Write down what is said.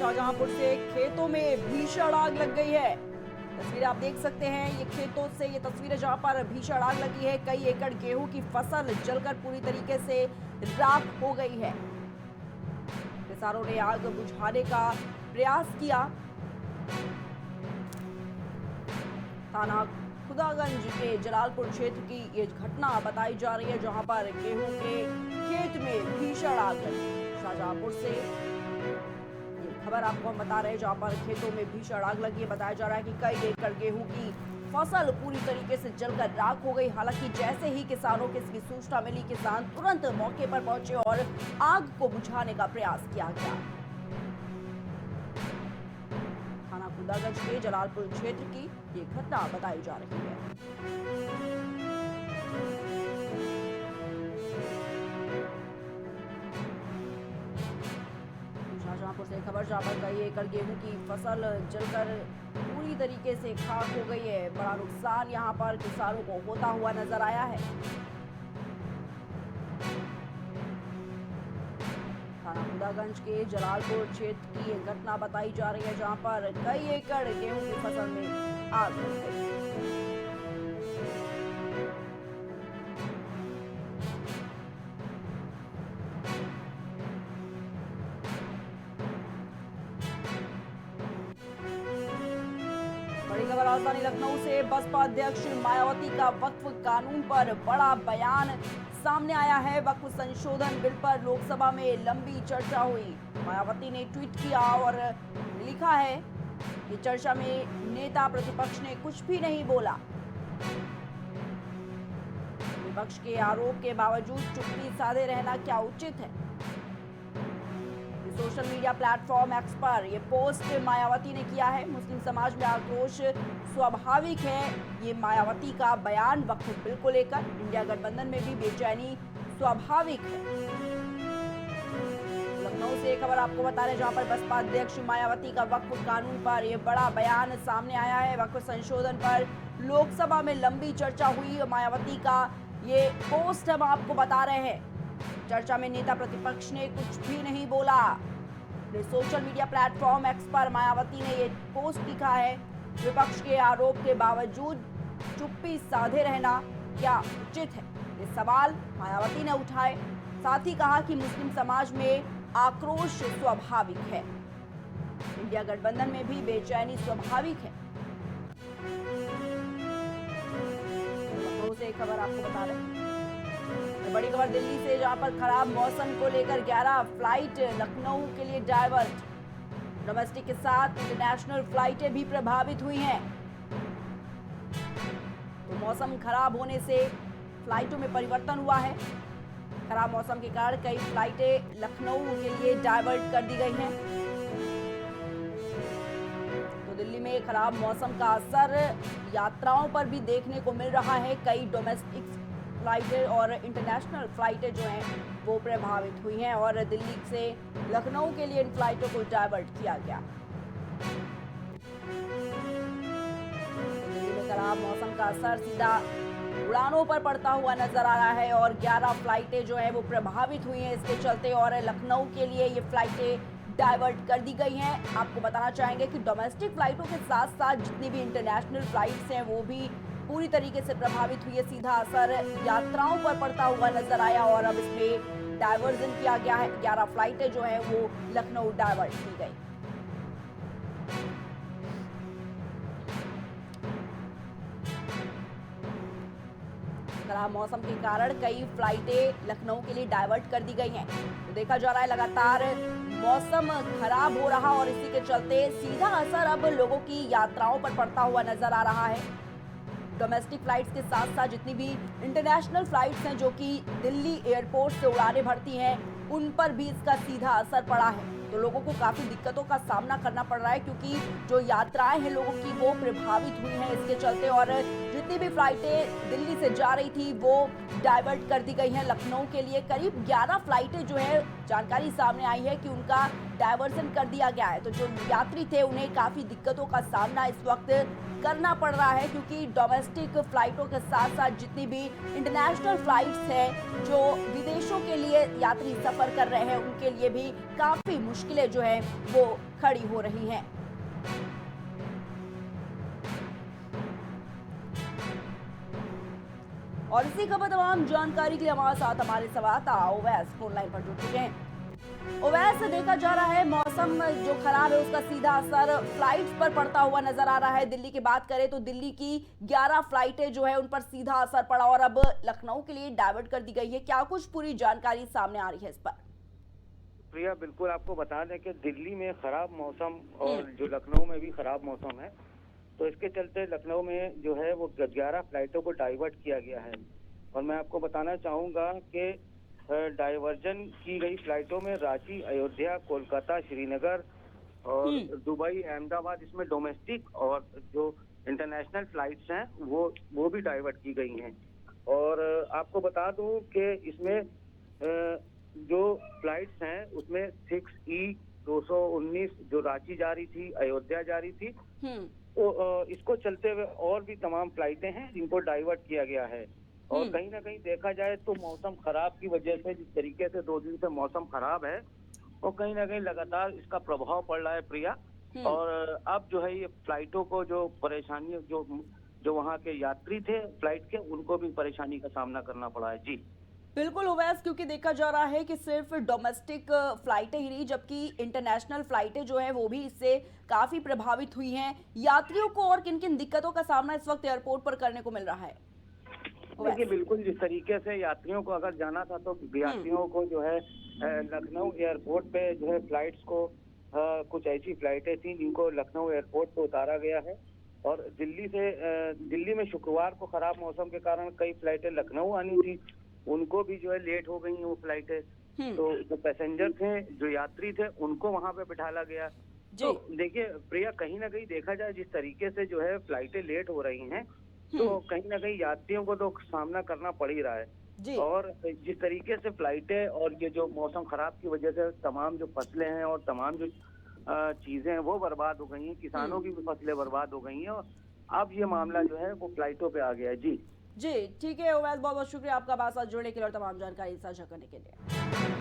शाहजहांपुर से खेतों में भीषण आग लग गई है। तस्वीरें आप देख सकते हैं, ये खेतों से ये तस्वीरें जहां पर भीषण आग लगी है। कई एकड़ गेहूं की फसल जलकर पूरी तरीके से राख हो गई है। किसानों ने आग बुझाने का प्रयास किया। थाना खुदागंज के जलालपुर क्षेत्र की ये घटना बताई जा रही है, जहां पर गेहूं के खेत में भीषण आग लगी। शाहजहांपुर से ये खबर आपको हम बता रहे हैं, जहां पर खेतों में भीषण आग लगी है। बताया जा रहा है कि कई एकड़ गेहूं की फसल पूरी तरीके से जलकर राख हो गई। हालांकि जैसे ही किसानों को इसकी सूचना मिली, किसान तुरंत मौके पर पहुंचे और आग को बुझाने का प्रयास किया गया। थाना खुदागंज के जलालपुर क्षेत्र की ये घटना बताई जा रही है। शाहजहांपुर से खबर, जहां पर कई एकड़ गेहूं की फसल जलकर पूरी तरीके से खाक हो गई है। बड़ा नुकसान यहां पर किसानों को होता हुआ नजर आया है। थाना खुदागंज के जलालपुर क्षेत्र की ये घटना बताई जा रही है, जहां पर कई एकड़ गेहूं की फसल में आग लग गई। बड़ी खबर राजधानी लखनऊ से, बसपा अध्यक्ष मायावती का वक्फ कानून पर बड़ा बयान सामने आया है। वक्फ संशोधन बिल पर लोकसभा में लंबी चर्चा हुई। मायावती ने ट्वीट किया और लिखा है कि चर्चा में नेता प्रतिपक्ष ने कुछ भी नहीं बोला। विपक्ष के आरोप के बावजूद चुप्पी साधे रहना क्या उचित है? सोशल मीडिया प्लेटफॉर्म एक्स पर यह पोस्ट मायावती ने किया है। मुस्लिम समाज में आक्रोश स्वाभाविक है, ये मायावती का बयान वक्फ बिल को लेकर। इंडिया गठबंधन में भी बेचैनी स्वाभाविक है। लखनऊ से खबर आपको बता रहे हैं, जहां पर बसपा अध्यक्ष मायावती का वक्फ कानून पर यह बड़ा बयान सामने आया है। वक्फ संशोधन पर लोकसभा में लंबी चर्चा हुई। मायावती का ये पोस्ट हम आपको बता रहे हैं। चर्चा में नेता प्रतिपक्ष ने कुछ भी नहीं बोला। सोशल मीडिया प्लेटफॉर्म एक्स पर मायावती ने ये पोस्ट लिखा है, विपक्ष के आरोप के बावजूद चुप्पी साधे रहना क्या उचित है? ये सवाल मायावती ने उठाए। साथ ही कहा कि मुस्लिम समाज में आक्रोश स्वाभाविक है, इंडिया गठबंधन में भी बेचैनी स्वाभाविक है। से खबर आपको बता रहे हैं, बड़ी खबर दिल्ली से, जहां पर खराब मौसम को लेकर 11 फ्लाइट लखनऊ के लिए डाइवर्ट। डोमेस्टिक के साथ इंटरनेशनल फ्लाइटें भी प्रभावित हुई हैं। तो मौसम खराब होने से फ्लाइटों में परिवर्तन हुआ है। खराब मौसम के कारण कई फ्लाइटें लखनऊ के लिए डाइवर्ट कर दी गई हैं। तो दिल्ली में खराब मौसम का असर यात्राओं पर भी देखने को मिल रहा है। कई डोमेस्टिक फ्लाइटें और इंटरनेशनल फ्लाइटें जो हैं वो प्रभावित हुई हैं और दिल्ली से लखनऊ के लिए इन फ्लाइटों को डाइवर्ट किया गया। दिल्ली में खराब मौसम का असर सीधा उड़ानों पर पड़ता हुआ नजर आ रहा है और 11 फ्लाइटें जो हैं वो प्रभावित हुई हैं इसके चलते, और लखनऊ के लिए ये फ्लाइटें डाइवर्ट कर दी गई हैं। आपको बताना चाहेंगे कि डोमेस्टिक फ्लाइटों के साथ साथ जितनी भी इंटरनेशनल फ्लाइट्स हैं वो भी पूरी तरीके से प्रभावित हुई है। सीधा असर यात्राओं पर पड़ता हुआ नजर आया और अब इसमें डाइवर्जन किया गया है। 11 फ्लाइटें जो है वो लखनऊ डाइवर्ट की गई। खराब मौसम के कारण कई फ्लाइटें लखनऊ के लिए डाइवर्ट कर दी गई हैं। तो देखा जा रहा है लगातार मौसम खराब हो रहा और इसी के चलते सीधा असर अब लोगों की यात्राओं पर पड़ता हुआ नजर आ रहा है। डोमेस्टिक फ्लाइट्स के साथ साथ जितनी भी इंटरनेशनल फ्लाइट्स हैं जो कि दिल्ली एयरपोर्ट से उड़ानें भरती हैं, उन पर भी इसका सीधा असर पड़ा है। तो लोगों को काफ़ी दिक्कतों का सामना करना पड़ रहा है, क्योंकि जो यात्राएं हैं लोगों की वो प्रभावित हुई हैं इसके चलते। और जितनी जितनी भी फ्लाइटें दिल्ली से जा रही थी वो डाइवर्ट कर दी गई हैं लखनऊ के लिए। करीब 11 फ्लाइटें जो है जानकारी सामने आई है कि उनका डाइवर्सन कर दिया गया है। तो जो यात्री थे उन्हें काफ़ी दिक्कतों का सामना इस वक्त करना पड़ रहा है, क्योंकि डोमेस्टिक फ्लाइटों के साथ साथ जितनी भी इंटरनेशनल फ्लाइट्स हैं जो विदेशों के लिए यात्री सफ़र कर रहे हैं उनके लिए भी काफ़ी मुश्किलें जो है वो खड़ी हो रही हैं। और इसी खबर तमाम जानकारी के लिए हमारे साथ हमारे संवाददाता ओवैस फोन लाइन पर जुड़ चुके हैं। ओवैस, देखा जा रहा है मौसम जो खराब है उसका सीधा असर फ्लाइट्स पर पड़ता हुआ नजर आ रहा है। दिल्ली की बात करें तो दिल्ली की 11 फ्लाइटें जो है उन पर सीधा असर पड़ा और अब लखनऊ के लिए डाइवर्ट कर दी गई है। क्या कुछ पूरी जानकारी सामने आ रही है इस पर? प्रिया, बिल्कुल आपको बता दें कि दिल्ली में खराब मौसम और जो लखनऊ में भी खराब मौसम है, तो इसके चलते लखनऊ में जो है वो 11 फ्लाइटों को डाइवर्ट किया गया है। और मैं आपको बताना चाहूँगा कि डाइवर्जन की गई फ्लाइटों में रांची, अयोध्या, कोलकाता, श्रीनगर और दुबई, अहमदाबाद, इसमें डोमेस्टिक और जो इंटरनेशनल फ्लाइट्स हैं वो भी डाइवर्ट की गई हैं। और आपको बता दूं कि इसमें जो फ्लाइट्स हैं उसमें 6E219 जो रांची जा रही थी, अयोध्या जा रही थी, तो इसको चलते हुए और भी तमाम फ्लाइटें हैं जिनको डाइवर्ट किया गया है। और कहीं ना कहीं देखा जाए तो मौसम खराब की वजह से, जिस तरीके से 2 दिन से मौसम खराब है, और कहीं ना कहीं लगातार इसका प्रभाव पड़ रहा है प्रिया। और अब जो है ये फ्लाइटों को जो परेशानी जो वहाँ के यात्री थे फ्लाइट के, उनको भी परेशानी का सामना करना पड़ा है। जी बिल्कुल ओवैस, क्योंकि देखा जा रहा है कि सिर्फ डोमेस्टिक फ्लाइटें ही नहीं जबकि इंटरनेशनल फ्लाइटें जो हैं वो भी इससे काफी प्रभावित हुई हैं। यात्रियों को और किन किन दिक्कतों का सामना इस वक्त एयरपोर्ट पर करने को मिल रहा है? देखिए, बिल्कुल जिस तरीके से यात्रियों को अगर जाना था तो यात्रियों को जो है लखनऊ एयरपोर्ट पे जो है फ्लाइट्स को कुछ ऐसी फ्लाइटें थी जिनको लखनऊ एयरपोर्ट पे उतारा गया है। और दिल्ली में शुक्रवार को खराब मौसम के कारण कई फ्लाइटें लखनऊ आनी थी, उनको भी जो है लेट हो गई वो फ्लाइटें। तो जो पैसेंजर थे, जो यात्री थे, उनको वहां पे बिठाला गया। तो देखिए प्रिया, कहीं ना कहीं देखा जाए जिस तरीके से जो है फ्लाइटें लेट हो रही हैं, तो कहीं ना कहीं यात्रियों को तो सामना करना पड़ ही रहा है। और जिस तरीके से फ्लाइटें और ये जो मौसम खराब की वजह से तमाम जो फसलें हैं और तमाम जो चीजें हैं वो बर्बाद हो गई हैं, किसानों की भी फसलें बर्बाद हो गई हैं, और अब ये मामला जो है वो फ्लाइटों पे आ गया है। जी ठीक है ओवैस, बहुत बहुत शुक्रिया आपका हमारे साथ जुड़ने के लिए और तमाम जानकारी साझा करने के लिए।